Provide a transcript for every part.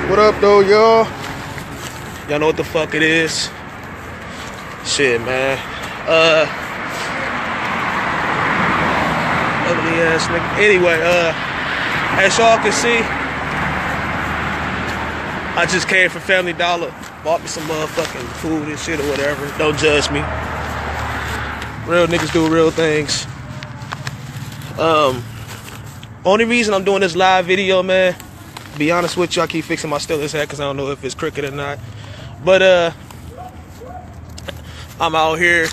What up, though, y'all? Y'all know what the fuck it is. Shit, man. Ugly ass nigga. Anyway, as y'all can see, I just came from Family Dollar. Bought me some motherfucking food and shit or whatever. Don't judge me. Real niggas do real things. Only reason I'm doing this live video, man, be honest with you, I keep fixing my Steelers hat because I don't know if it's crooked or not. But I'm out here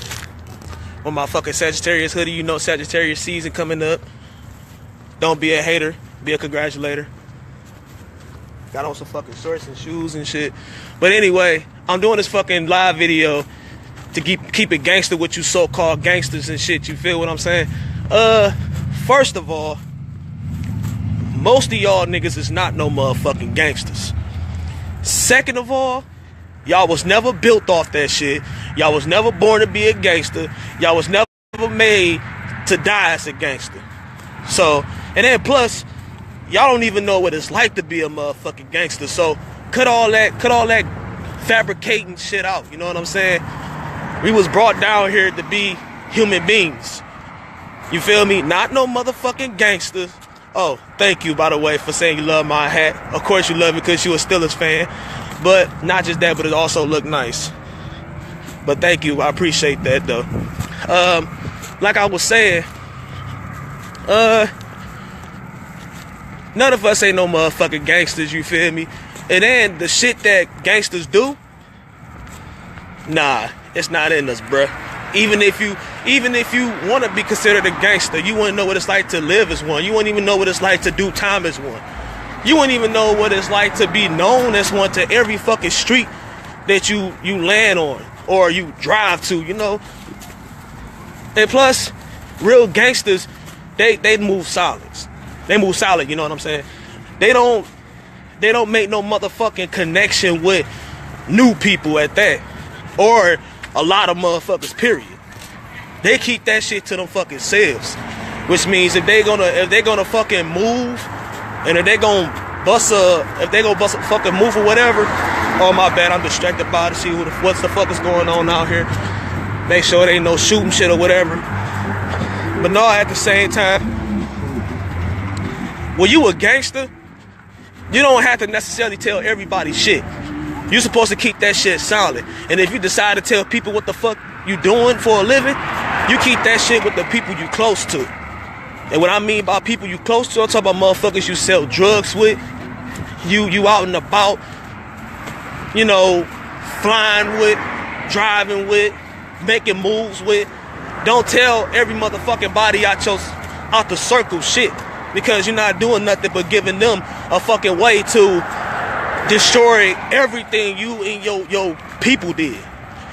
with my fucking Sagittarius hoodie. You know Sagittarius season coming up. Don't be a hater, be a congratulator. Got on some fucking shorts and shoes and shit. But anyway, I'm doing this fucking live video to keep it gangster with you so-called gangsters and shit. You feel what I'm saying? First of all, most of y'all niggas is not no motherfucking gangsters. Second of all, y'all was never built off that shit. Y'all was never born to be a gangster. Y'all was never made to die as a gangster. So, and then plus, y'all don't even know what it's like to be a motherfucking gangster. So, cut all that fabricating shit out. You know what I'm saying? We was brought down here to be human beings. You feel me? Not no motherfucking gangsters. Oh, thank you, by the way, for saying you love my hat. Of course you love it because you a Steelers fan. But not just that, but it also looked nice. But thank you. I appreciate that, though. Like I was saying, none of us ain't no motherfucking gangsters, you feel me? And then the shit that gangsters do, nah, it's not in us, bruh. Even if you want to be considered a gangster, you wouldn't know what it's like to live as one. You wouldn't even know what it's like to do time as one. You wouldn't even know what it's like to be known as one to every fucking street that you land on or you drive to, you know. And plus, real gangsters, they move solids. They move solid, you know what I'm saying? They don't make no motherfucking connection with new people at that. Or a lot of motherfuckers, period. They keep that shit to them fucking selves. Which means if they gonna fucking move, and if they gonna bust a fucking move or whatever, oh my bad, I'm distracted by to see what's the fuck is going on out here. Make sure it ain't no shooting shit or whatever. But no, at the same time, when you a gangster, you don't have to necessarily tell everybody shit. You're supposed to keep that shit solid. And if you decide to tell people what the fuck you doing for a living, you keep that shit with the people you close to. And what I mean by people you close to, I'm talking about motherfuckers you sell drugs with, you out and about, you know, flying with, driving with, making moves with. Don't tell every motherfucking body out the circle shit, because you're not doing nothing but giving them a fucking way to destroy everything you and your people did.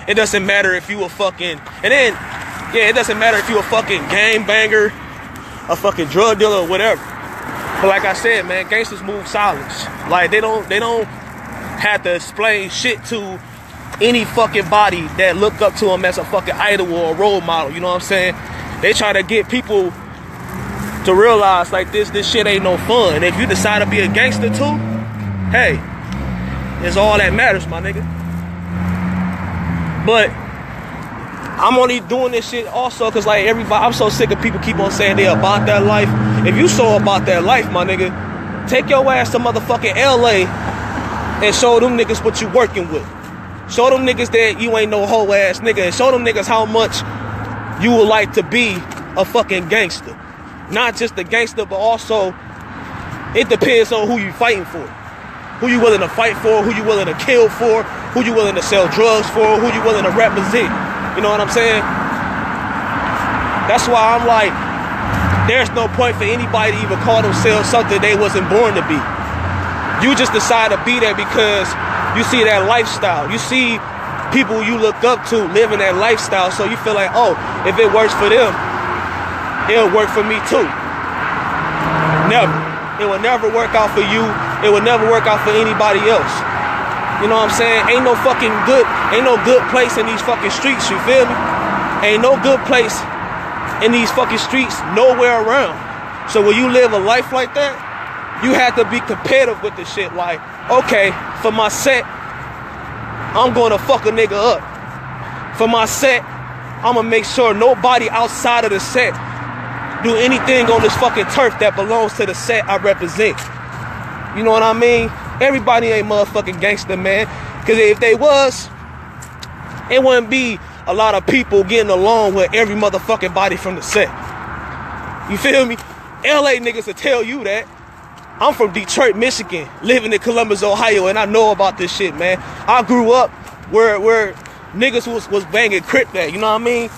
It doesn't matter if you a fucking, and then, yeah, it doesn't matter if you a fucking gangbanger, a fucking drug dealer, or whatever. But like I said, man, gangsters move silence. Like they don't have to explain shit to any fucking body that look up to them as a fucking idol or a role model. You know what I'm saying? They try to get people to realize like this shit ain't no fun. And if you decide to be a gangster too, hey, it's all that matters, my nigga. But I'm only doing this shit also because like everybody, I'm so sick of people keep on saying they about that life. If you so about that life, my nigga, take your ass to motherfucking LA and show them niggas what you working with. Show them niggas that you ain't no hoe ass nigga, and show them niggas how much you would like to be a fucking gangster. Not just a gangster, but also it depends on who you fighting for. Who you willing to fight for, who you willing to kill for, who you willing to sell drugs for, who you willing to represent. You know what I'm saying? That's why I'm like, there's no point for anybody to even call themselves something they wasn't born to be. You just decide to be there because you see that lifestyle. You see people you look up to living that lifestyle, so you feel like, oh, if it works for them, it'll work for me too. Never. It will never work out for you. It will never work out for anybody else. You know what I'm saying? Ain't no good place in these fucking streets, you feel me? Ain't no good place in these fucking streets nowhere around. So when you live a life like that, you have to be competitive with the shit. Like, okay, for my set, I'm gonna fuck a nigga up. For my set, I'm gonna make sure nobody outside of the set do anything on this fucking turf that belongs to the set I represent. You know what I mean? Everybody ain't motherfucking gangster, man. Because if they was, it wouldn't be a lot of people getting along with every motherfucking body from the set. You feel me? LA niggas will tell you that. I'm from Detroit, Michigan, living in Columbus, Ohio, and I know about this shit, man. I grew up where niggas was banging Crip at, you know what I mean?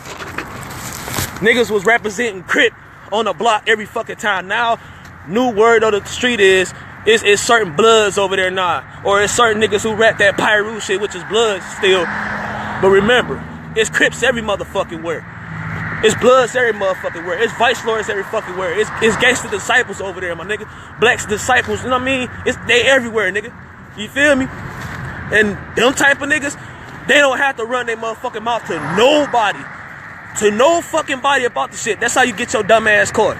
Niggas was representing Crip on the block every fucking time. Now, new word of the street is certain Bloods over there now. Or it's certain niggas who rap that Pyru shit, which is Bloods still. But remember, it's Crips every motherfucking where. It's Bloods every motherfucking where. It's Vice Lords every fucking where. It's Gangsta Disciples over there, my nigga. Blacks Disciples, you know what I mean? They everywhere, nigga. You feel me? And them type of niggas, they don't have to run their motherfucking mouth to nobody. To no fucking body about the shit. That's how you get your dumb ass caught.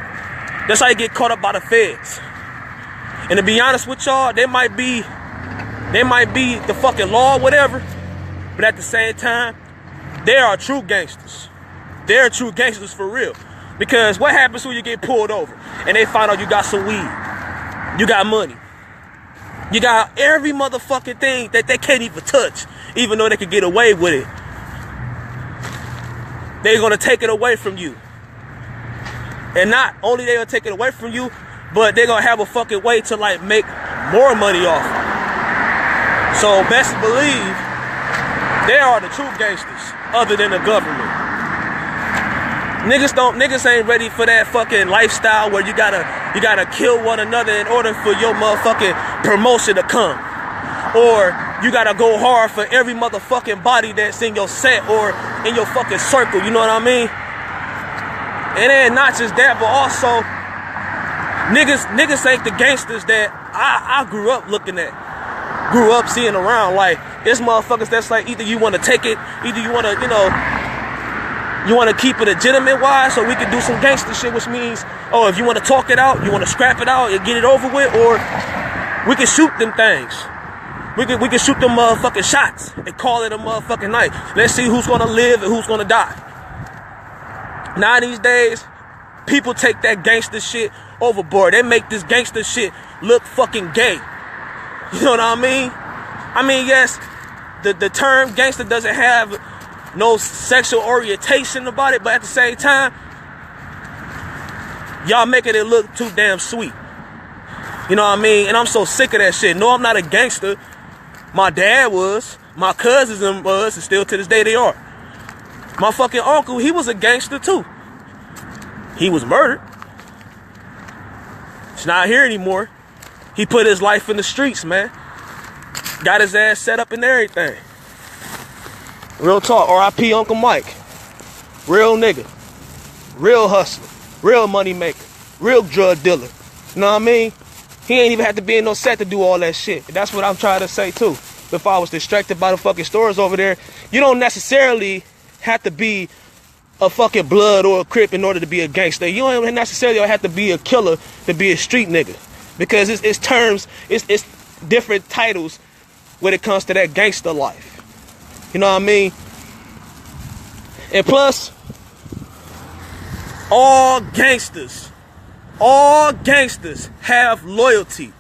That's how you get caught up by the feds. And to be honest with y'all, they might be the fucking law or whatever, but at the same time, they are true gangsters. They're true gangsters for real. Because what happens when you get pulled over and they find out you got some weed, you got money, you got every motherfucking thing that they can't even touch, even though they can get away with it. They're gonna take it away from you. And not only they gonna take it away from you, but they're gonna have a fucking way to like make more money off it. So best believe they are the true gangsters, other than the government. Niggas ain't ready for that fucking lifestyle where you gotta kill one another in order for your motherfucking promotion to come. Or you gotta go hard for every motherfucking body that's in your set or in your fucking circle, you know what I mean? And then not just that, but also niggas ain't the gangsters that I grew up looking at. Grew up seeing around. Like, it's motherfuckers that's like, either you wanna take it, either you wanna, you want to keep it legitimate wise, so we can do some gangster shit, which means, oh, if you want to talk it out, you want to scrap it out and get it over with, or we can shoot them things. We can shoot them motherfucking shots and call it a motherfucking night. Let's see who's gonna live and who's gonna die. Now these days, people take that gangster shit overboard. They make this gangster shit look fucking gay. You know what I mean? I mean, yes, the term gangster doesn't have no sexual orientation about it, but at the same time, y'all making it look too damn sweet. You know what I mean? And I'm so sick of that shit. No, I'm not a gangster. My dad was. My cousins was, and still to this day they are. My fucking uncle, he was a gangster too. He was murdered. He's not here anymore. He put his life in the streets, man. Got his ass set up and everything. Real talk, R.I.P. Uncle Mike. Real nigga. Real hustler. Real money maker. Real drug dealer. You know what I mean? He ain't even have to be in no set to do all that shit. That's what I'm trying to say too. If I was distracted by the fucking stores over there, you don't necessarily have to be a fucking blood or a crip in order to be a gangster. You don't necessarily have to be a killer to be a street nigga. Because it's terms, it's different titles when it comes to that gangster life. You know what I mean? And plus, all gangsters have loyalty.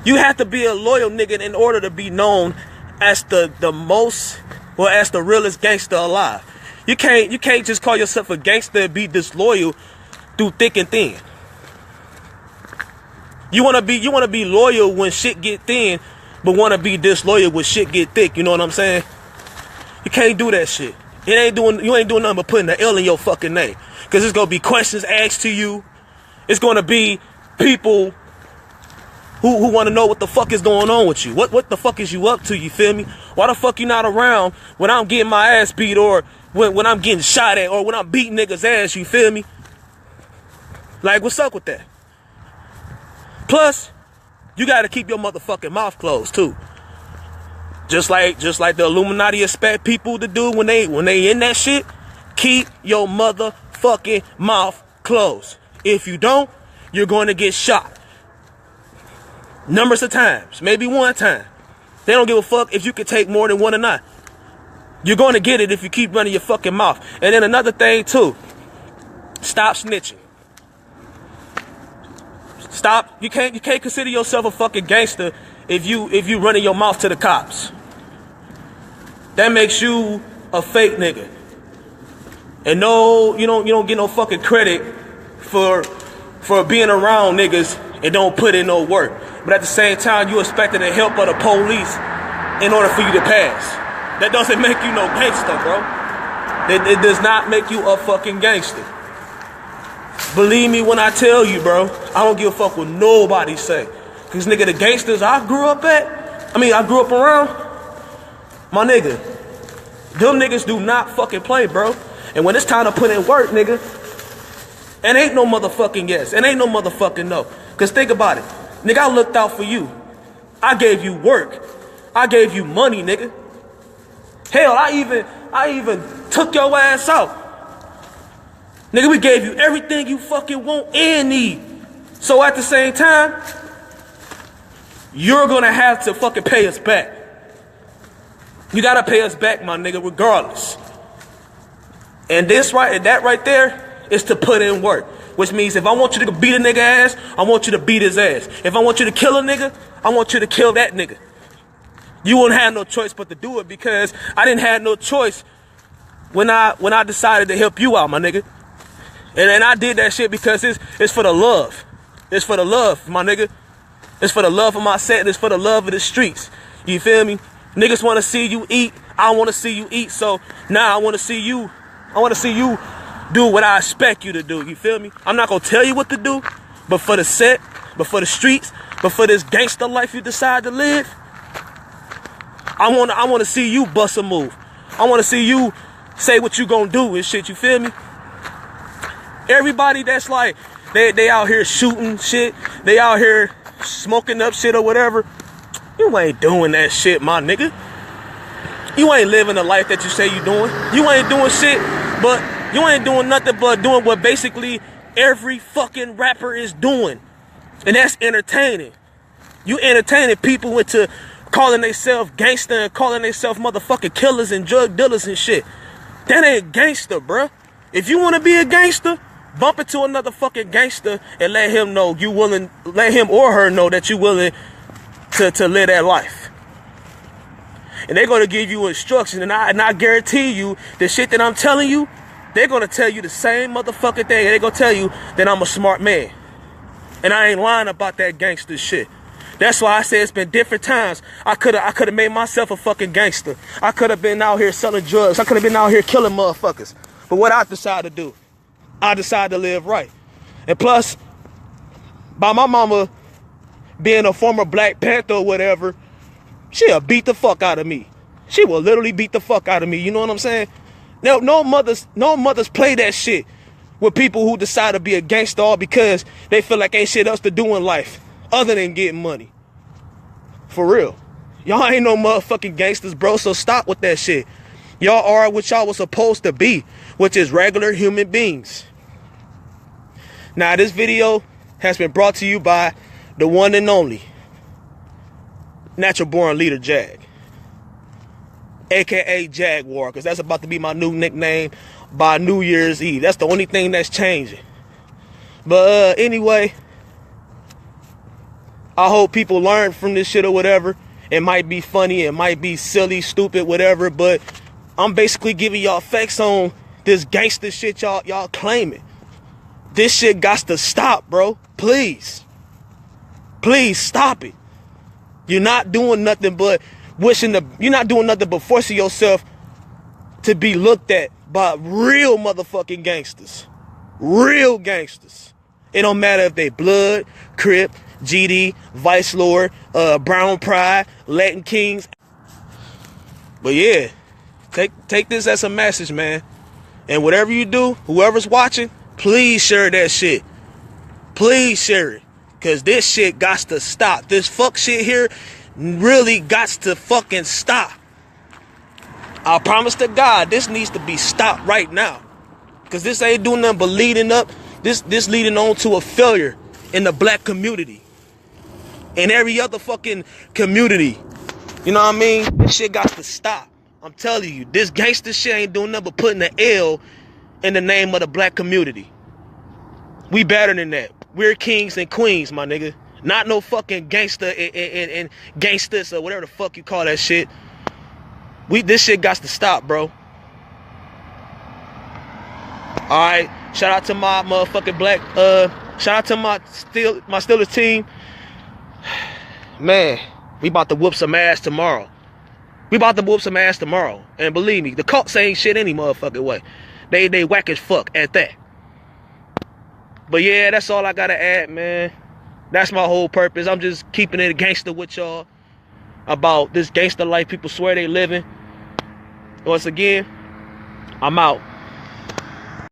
You have to be a loyal nigga in order to be known as the most, or as the realest gangster alive. You can't just call yourself a gangster and be disloyal through thick and thin. You wanna be loyal when shit get thin, but wanna be disloyal when shit get thick. You know what I'm saying? You can't do that shit. You ain't doing nothing but putting the L in your fucking name. Cause it's gonna be questions asked to you. It's gonna be people who wanna know what the fuck is going on with you. What the fuck is you up to, you feel me? Why the fuck you not around when I'm getting my ass beat, or when I'm getting shot at, or when I'm beating niggas' ass, you feel me? Like, what's up with that? Plus, you gotta keep your motherfucking mouth closed too. Just like the Illuminati expect people to do when they in that shit. Keep your motherfucking mouth closed. If you don't, you're going to get shot. Numbers of times, maybe one time. They don't give a fuck if you can take more than one or not. You're going to get it if you keep running your fucking mouth. And then another thing too, stop snitching. Stop. You can't consider yourself a fucking gangster if you running your mouth to the cops. That makes you a fake nigga. And no, you don't get no fucking credit for being around niggas and don't put in no work. But at the same time, you expecting the help of the police in order for you to pass. That doesn't make you no gangster, bro. It does not make you a fucking gangster. Believe me when I tell you, bro, I don't give a fuck what nobody say. Cause nigga, the gangsters I grew up around, my nigga, them niggas do not fucking play, bro. And when it's time to put in work, nigga, and ain't no motherfucking yes, and ain't no motherfucking no. Cause think about it. Nigga, I looked out for you. I gave you work. I gave you money, nigga. Hell, I even took your ass out. Nigga, we gave you everything you fucking want and need. So at the same time, you're gonna have to fucking pay us back. You gotta pay us back, my nigga, regardless. And that right there is to put in work. Which means if I want you to beat a nigga ass, I want you to beat his ass. If I want you to kill a nigga, I want you to kill that nigga. You won't have no choice but to do it because I didn't have no choice when I decided to help you out, my nigga. And I did that shit because it's for the love. It's for the love, my nigga. It's for the love of my set and it's for the love of the streets. You feel me? Niggas want to see you eat. I want to see you eat. So now I want to see you do what I expect you to do. You feel me? I'm not going to tell you what to do, but for the set, but for the streets, but for this gangster life you decide to live, I want to see you bust a move. I want to see you say what you going to do and shit. You feel me? Everybody that's like, they out here shooting shit. They out here smoking up shit or whatever. You ain't doing that shit, my nigga. You ain't living the life that you say you doing. You ain't doing shit, but you ain't doing nothing but doing what basically every fucking rapper is doing. And that's entertaining. You entertaining people into calling themselves gangster and calling themselves motherfucking killers and drug dealers and shit. That ain't gangster, bruh. If you want to be a gangster, bump into another fucking gangster and let him know you willing, let him or her know that you willing to live that life. And they're going to give you instructions, and I guarantee you the shit that I'm telling you, they're going to tell you the same motherfucking thing. They're going to tell you that I'm a smart man. And I ain't lying about that gangster shit. That's why I say it's been different times. I could have made myself a fucking gangster. I could have been out here selling drugs. I could have been out here killing motherfuckers. But what I decided to do, I decided to live right. And plus, by my mama being a former Black Panther or whatever, she'll beat the fuck out of me. She will literally beat the fuck out of me. You know what I'm saying? No mothers play that shit with people who decide to be a gangster all because they feel like ain't shit else to do in life other than getting money. For real. Y'all ain't no motherfucking gangsters, bro, so stop with that shit. Y'all are what y'all was supposed to be, which is regular human beings. Now, this video has been brought to you by the one and only Natural Born Leader Jag, aka Jaguar, because that's about to be my new nickname by New Year's Eve. That's the only thing that's changing. But anyway, I hope people learn from this shit or whatever. It might be funny, it might be silly, stupid, whatever, but I'm basically giving y'all facts on this gangster shit y'all claiming. This shit got to stop, bro. Please. Please stop it. You're not doing nothing but you're not doing nothing but forcing yourself to be looked at by real motherfucking gangsters. Real gangsters. It don't matter if they Blood, Crip, GD, Vice Lord, Brown Pride, Latin Kings. But yeah, take this as a message, man. And whatever you do, whoever's watching, please share that shit. Please share it. Because this shit got to stop. This fuck shit here really got to fucking stop. I promise to God, this needs to be stopped right now. Because this ain't doing nothing but leading up. This leading on to a failure in the black community. in every other fucking community. You know what I mean? This shit got to stop. I'm telling you, this gangster shit ain't doing nothing but putting an L in the name of the black community. We better than that. We're kings and queens, my nigga. Not no fucking gangster and gangsters or whatever the fuck you call that shit. This shit got to stop, bro. Alright, shout out to my motherfucking shout out to my Steelers team. Man, we about to whoop some ass tomorrow. And believe me, the Colts ain't shit any motherfucking way. They whack as fuck at that. But yeah, that's all I gotta add, man. That's my whole purpose. I'm just keeping it gangster with y'all about this gangster life people swear they living. Once again, I'm out.